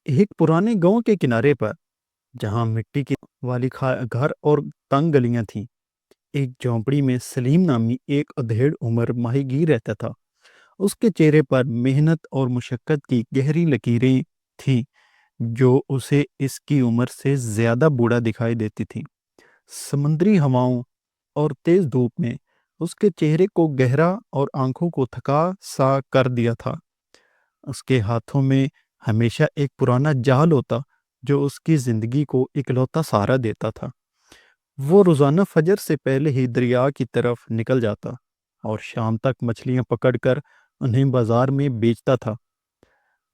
ایک پرانے گاؤں کے کنارے پر، جہاں مٹی کی والی گھر اور تنگ گلیاں تھیں، ایک جھونپڑی میں سلیم نامی ایک ادھیڑ عمر ماہی گیر رہتا تھا۔ اس کے چہرے پر محنت اور مشقت کی گہری لکیریں تھیں جو اسے اس کی عمر سے زیادہ بوڑھا دکھائی دیتی تھیں۔ سمندری ہواؤں اور تیز دھوپ میں اس کے چہرے کو گہرا اور آنکھوں کو تھکا سا کر دیا تھا۔ اس کے ہاتھوں میں ہمیشہ ایک پرانا جال ہوتا جو اس کی زندگی کو اکلوتا سہارا دیتا تھا۔ وہ روزانہ فجر سے پہلے ہی دریا کی طرف نکل جاتا اور شام تک مچھلیاں پکڑ کر انہیں بازار میں بیچتا تھا۔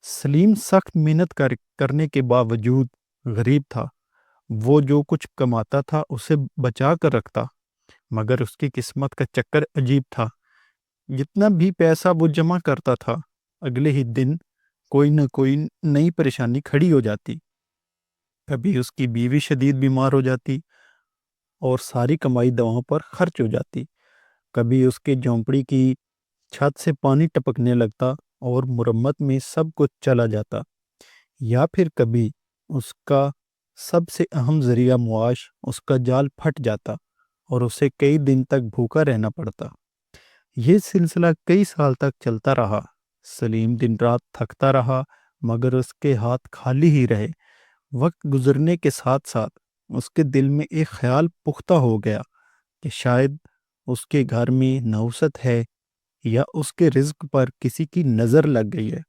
سلیم سخت محنت کرنے کے باوجود غریب تھا۔ وہ جو کچھ کماتا تھا اسے بچا کر رکھتا، مگر اس کی قسمت کا چکر عجیب تھا۔ جتنا بھی پیسہ وہ جمع کرتا تھا، اگلے ہی دن کوئی نہ کوئی نئی پریشانی کھڑی ہو جاتی۔ کبھی اس کی بیوی شدید بیمار ہو جاتی اور ساری کمائی دواؤں پر خرچ ہو جاتی۔ کبھی اس کے جھونپڑی کی چھت سے پانی ٹپکنے لگتا اور مرمت میں سب کچھ چلا جاتا، یا پھر کبھی اس کا سب سے اہم ذریعہ معاش، اس کا جال پھٹ جاتا اور اسے کئی دن تک بھوکا رہنا پڑتا۔ یہ سلسلہ کئی سال تک چلتا رہا۔ سلیم دن رات تھکتا رہا، مگر اس کے ہاتھ خالی ہی رہے۔ وقت گزرنے کے ساتھ ساتھ اس کے دل میں ایک خیال پختہ ہو گیا کہ شاید اس کے گھر میں نحوست ہے، یا اس کے رزق پر کسی کی نظر لگ گئی ہے۔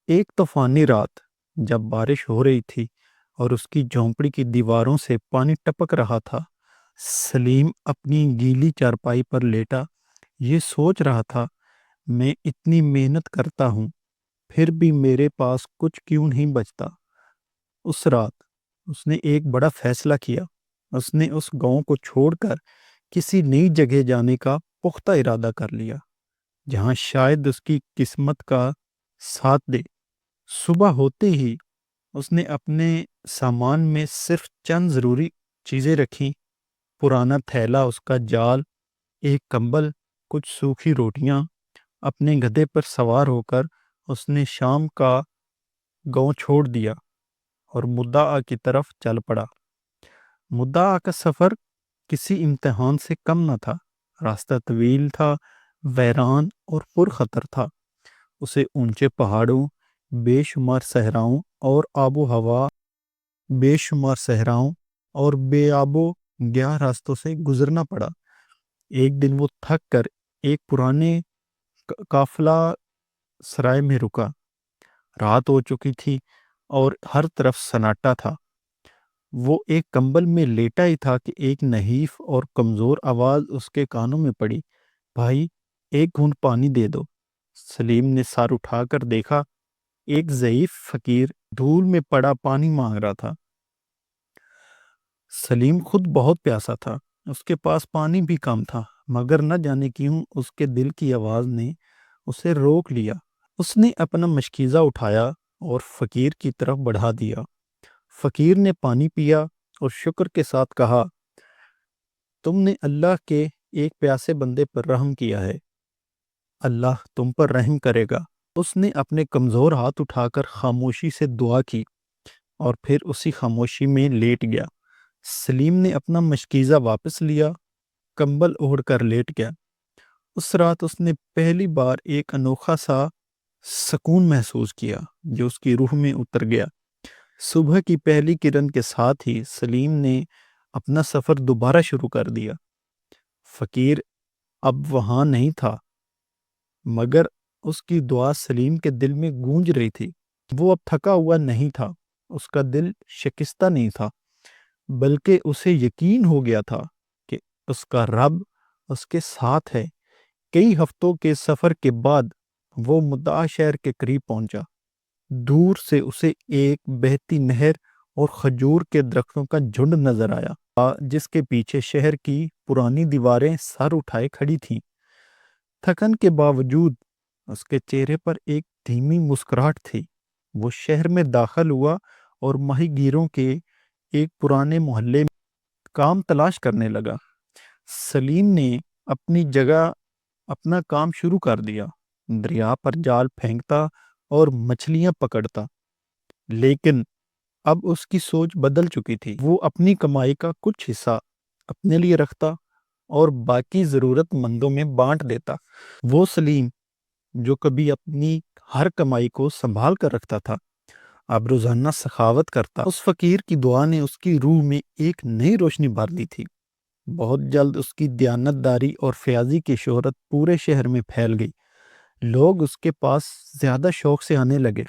ایک طوفانی رات جب بارش ہو رہی تھی اور اس کی جھونپڑی کی دیواروں سے پانی ٹپک رہا تھا، سلیم اپنی گیلی چارپائی پر لیٹا یہ سوچ رہا تھا، میں اتنی محنت کرتا ہوں، پھر بھی میرے پاس کچھ کیوں نہیں بچتا۔ اس رات اس نے ایک بڑا فیصلہ کیا۔ اس نے اس گاؤں کو چھوڑ کر کسی نئی جگہ جانے کا پختہ ارادہ کر لیا، جہاں شاید اس کی قسمت کا ساتھ دے۔ صبح ہوتے ہی اس نے اپنے سامان میں صرف چند ضروری چیزیں رکھیں: پرانا تھیلا، اس کا جال، ایک کمبل، کچھ سوکھی روٹیاں۔ اپنے گدھے پر سوار ہو کر اس نے شام کا گاؤں چھوڑ دیا اور مدعا کی طرف چل پڑا۔ مدعا کا سفر کسی امتحان سے کم نہ تھا۔ راستہ طویل تھا، ویران اور پر خطر تھا۔ اسے اونچے پہاڑوں، بے شمار صحراؤں اور بے آب و گیا راستوں سے گزرنا پڑا۔ ایک دن وہ تھک کر ایک پرانے قافلہ سرائے میں رکا۔ رات ہو چکی تھی اور ہر طرف سناٹا تھا۔ وہ ایک کمبل میں لیٹا ہی تھا کہ ایک نحیف اور کمزور آواز اس کے کانوں میں پڑی: بھائی، ایک گھونٹ پانی دے دو۔ سلیم نے سر اٹھا کر دیکھا۔ ایک ضعیف فقیر دھول میں پڑا پانی مانگ رہا تھا۔ سلیم خود بہت پیاسا تھا، اس کے پاس پانی بھی کم تھا، مگر نہ جانے کیوں اس کے دل کی آواز نے اسے روک لیا۔ اس نے اپنا مشکیزہ اٹھایا اور فقیر کی طرف بڑھا دیا۔ فقیر نے پانی پیا اور شکر کے ساتھ کہا: تم نے اللہ کے ایک پیاسے بندے پر رحم کیا ہے، اللہ تم پر رحم کرے گا۔ اس نے اپنے کمزور ہاتھ اٹھا کر خاموشی سے دعا کی اور پھر اسی خاموشی میں لیٹ گیا۔ سلیم نے اپنا مشکیزہ واپس لیا، کمبل اوڑھ کر لیٹ گیا۔ اس رات اس نے پہلی بار ایک انوکھا سا سکون محسوس کیا جو اس کی روح میں اتر گیا۔ صبح کی پہلی کرن کے ساتھ ہی سلیم نے اپنا سفر دوبارہ شروع کر دیا۔ فقیر اب وہاں نہیں تھا، مگر اس کی دعا سلیم کے دل میں گونج رہی تھی۔ وہ اب تھکا ہوا نہیں تھا، اس کا دل شکستہ نہیں تھا، بلکہ اسے یقین ہو گیا تھا کہ اس کا رب اس کے ساتھ ہے۔ کئی ہفتوں کے سفر کے بعد وہ مدعا شہر کے قریب پہنچا۔ دور سے اسے ایک بہتی نہر اور کھجور کے درختوں کا جھنڈ نظر آیا، جس کے پیچھے شہر کی پرانی دیواریں سر اٹھائے کھڑی تھیں۔ تھکن کے باوجود اس کے چہرے پر ایک دھیمی مسکراہٹ تھی۔ وہ شہر میں داخل ہوا اور ماہی گیروں کے ایک پرانے محلے میں کام تلاش کرنے لگا۔ سلیم نے اپنی جگہ اپنا کام شروع کر دیا، دریا پر جال پھینکتا اور مچھلیاں پکڑتا۔ لیکن اب اس کی سوچ بدل چکی تھی۔ وہ اپنی کمائی کا کچھ حصہ اپنے لیے رکھتا اور باقی ضرورت مندوں میں بانٹ دیتا۔ وہ سلیم جو کبھی اپنی ہر کمائی کو سنبھال کر رکھتا تھا، اب روزانہ سخاوت کرتا۔ اس فقیر کی دعا نے اس کی روح میں ایک نئی روشنی بھر دی تھی۔ بہت جلد اس کی دیانتداری اور فیاضی کی شہرت پورے شہر میں پھیل گئی۔ لوگ اس کے پاس زیادہ شوق سے آنے لگے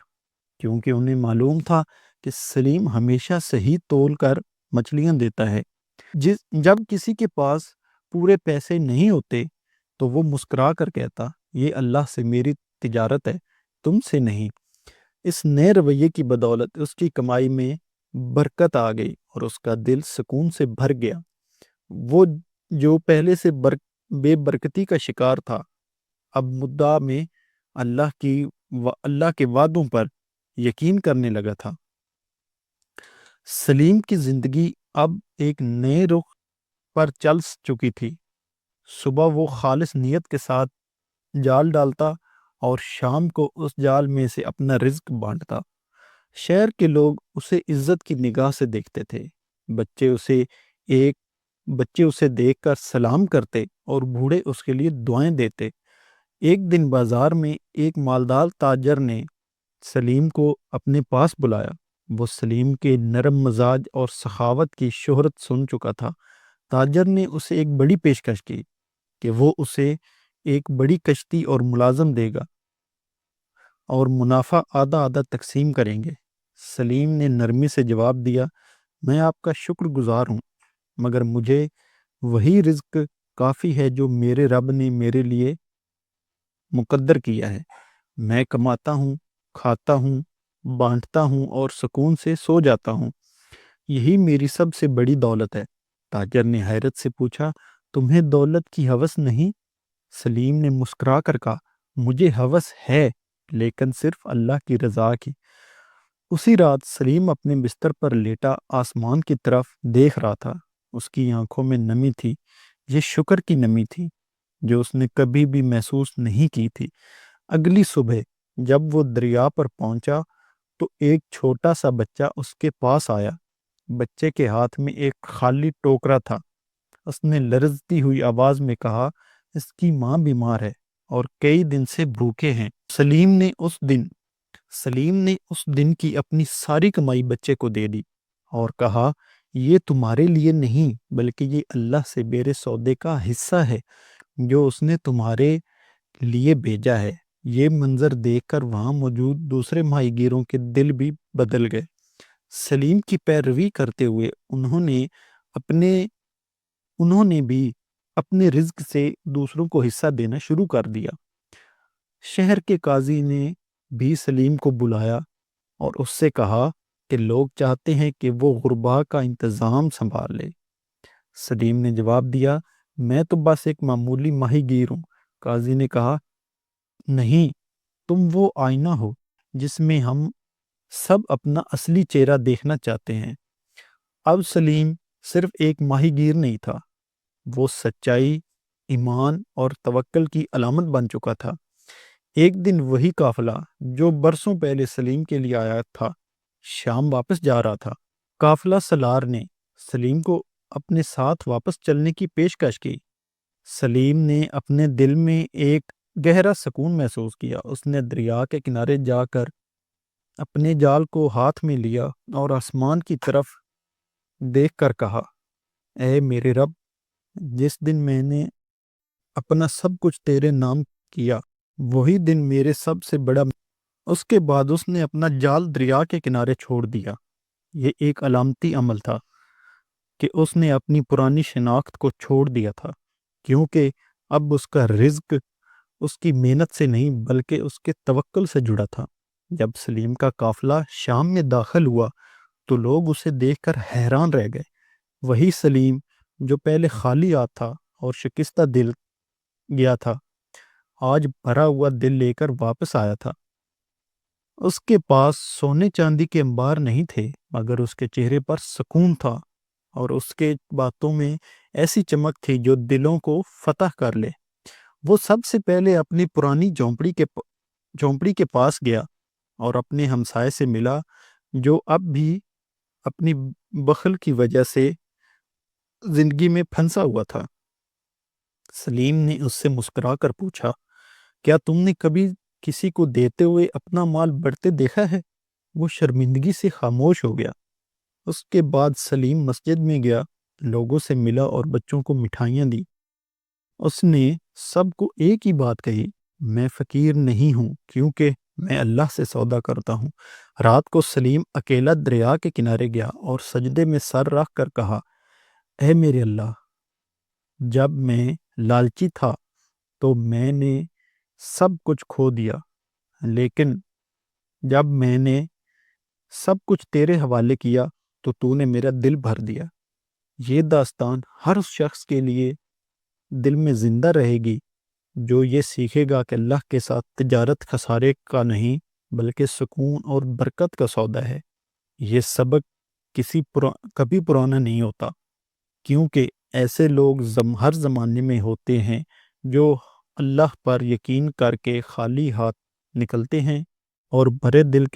کیونکہ انہیں معلوم تھا کہ سلیم ہمیشہ صحیح تول کر مچھلیاں دیتا ہے۔ جب کسی کے پاس پورے پیسے نہیں ہوتے تو وہ مسکرا کر کہتا، یہ اللہ سے میری تجارت ہے، تم سے نہیں۔ اس نئے رویے کی بدولت اس کی کمائی میں برکت آ گئی اور اس کا دل سکون سے بھر گیا۔ وہ جو پہلے سے بے برکتی کا شکار تھا، اب مدعا میں اللہ کے وعدوں پر یقین کرنے لگا تھا۔ سلیم کی زندگی اب ایک نئے رخ پر چل چکی تھی۔ صبح وہ خالص نیت کے ساتھ جال ڈالتا اور شام کو اس جال میں سے اپنا رزق بانٹتا۔ شہر کے لوگ اسے عزت کی نگاہ سے دیکھتے تھے۔ بچے اسے دیکھ کر سلام کرتے اور بوڑھے اس کے لیے دعائیں دیتے۔ ایک دن بازار میں ایک مالدار تاجر نے سلیم کو اپنے پاس بلایا۔ وہ سلیم کے نرم مزاج اور سخاوت کی شہرت سن چکا تھا۔ تاجر نے اسے ایک بڑی پیشکش کی کہ وہ اسے ایک بڑی کشتی اور ملازم دے گا اور منافع آدھا آدھا تقسیم کریں گے۔ سلیم نے نرمی سے جواب دیا، میں آپ کا شکر گزار ہوں، مگر مجھے وہی رزق کافی ہے جو میرے رب نے میرے لیے مقدر کیا ہے۔ میں کماتا ہوں، کھاتا ہوں، بانٹتا ہوں اور سکون سے سو جاتا ہوں۔ یہی میری سب سے بڑی دولت ہے۔ تاجر نے حیرت سے پوچھا، تمہیں دولت کی ہوس نہیں؟ سلیم نے مسکرا کر کہا، مجھے ہوس ہے، لیکن صرف اللہ کی رضا کی۔ اسی رات سلیم اپنے بستر پر لیٹا آسمان کی طرف دیکھ رہا تھا۔ اس کی آنکھوں میں نمی تھی۔ یہ شکر کی نمی تھی جو اس نے کبھی بھی محسوس نہیں کی تھی۔ اگلی صبح جب وہ دریا پر پہنچا تو ایک چھوٹا سا بچہ اس کے پاس آیا۔ بچے کے ہاتھ میں ایک خالی ٹوکرا تھا۔ اس نے لرزتی ہوئی آواز میں کہا، اس کی ماں بیمار ہے اور کئی دن سے بھوکے ہیں۔ سلیم نے اس دن کی اپنی ساری کمائی بچے کو دے دی اور کہا، یہ تمہارے لیے نہیں بلکہ یہ اللہ سے میرے سودے کا حصہ ہے جو اس نے تمہارے لیے بھیجا ہے۔ یہ منظر دیکھ کر وہاں موجود دوسرے ماہی گیروں کے دل بھی بدل گئے۔ سلیم کی پیروی کرتے ہوئے انہوں نے بھی اپنے رزق سے دوسروں کو حصہ دینا شروع کر دیا۔ شہر کے قاضی نے بھی سلیم کو بلایا اور اس سے کہا کہ لوگ چاہتے ہیں کہ وہ غرباء کا انتظام سنبھال لے۔ سلیم نے جواب دیا، میں تو بس ایک معمولی ماہی گیر ہوں۔ قاضی نے کہا، نہیں، تم وہ آئینہ ہو جس میں ہم سب اپنا اصلی چہرہ دیکھنا چاہتے ہیں۔ اب سلیم صرف ایک ماہی گیر نہیں تھا، وہ سچائی، ایمان اور توکل کی علامت بن چکا تھا۔ ایک دن وہی قافلہ جو برسوں پہلے سلیم کے لیے آیا تھا شام واپس جا رہا تھا۔ قافلہ سالار نے سلیم کو اپنے ساتھ واپس چلنے کی پیشکش کی۔ سلیم نے اپنے دل میں ایک گہرا سکون محسوس کیا۔ اس نے دریا کے کنارے جا کر اپنے جال کو ہاتھ میں لیا اور آسمان کی طرف دیکھ کر کہا، اے میرے رب، جس دن میں نے اپنا سب کچھ تیرے نام کیا وہی دن میرے سب سے بڑا۔ اس کے بعد اس نے اپنا جال دریا کے کنارے چھوڑ دیا۔ یہ ایک علامتی عمل تھا کہ اس نے اپنی پرانی شناخت کو چھوڑ دیا تھا، کیونکہ اب اس کا رزق اس کی محنت سے نہیں بلکہ اس کے توکل سے جڑا تھا۔ جب سلیم کا قافلہ شام میں داخل ہوا تو لوگ اسے دیکھ کر حیران رہ گئے۔ وہی سلیم جو پہلے خالی ہاتھ تھا اور شکستہ دل گیا تھا، آج بھرا ہوا دل لے کر واپس آیا تھا۔ اس کے پاس سونے چاندی کے انبار نہیں تھے، مگر اس کے چہرے پر سکون تھا اور اس کے باتوں میں ایسی چمک تھی جو دلوں کو فتح کر لے۔ وہ سب سے پہلے اپنی پرانی جھونپڑی کے پاس گیا اور اپنے ہمسائے سے ملا۔ جو اب بھی اپنی بخل کی وجہ سے زندگی میں پھنسا ہوا تھا۔ سلیم نے اس سے مسکرا کر پوچھا، کیا تم نے کبھی کسی کو دیتے ہوئے اپنا مال بڑھتے دیکھا ہے؟ وہ شرمندگی سے خاموش ہو گیا۔ اس کے بعد سلیم مسجد میں گیا، لوگوں سے ملا اور بچوں کو مٹھائیاں دی۔ اس نے سب کو ایک ہی بات کہی، میں فقیر نہیں ہوں کیونکہ میں اللہ سے سودا کرتا ہوں۔ رات کو سلیم اکیلا دریا کے کنارے گیا اور سجدے میں سر رکھ کر کہا، اے میرے اللہ، جب میں لالچی تھا تو میں نے سب کچھ کھو دیا، لیکن جب میں نے سب کچھ تیرے حوالے کیا تو تو نے میرا دل بھر دیا۔ یہ داستان ہر اس شخص کے لیے دل میں زندہ رہے گی جو یہ سیکھے گا کہ اللہ کے ساتھ تجارت خسارے کا نہیں بلکہ سکون اور برکت کا سودا ہے۔ یہ سبق کبھی پرانا نہیں ہوتا، کیونکہ ایسے لوگ ہر زمانے میں ہوتے ہیں جو اللہ پر یقین کر کے خالی ہاتھ نکلتے ہیں اور بھرے دل کے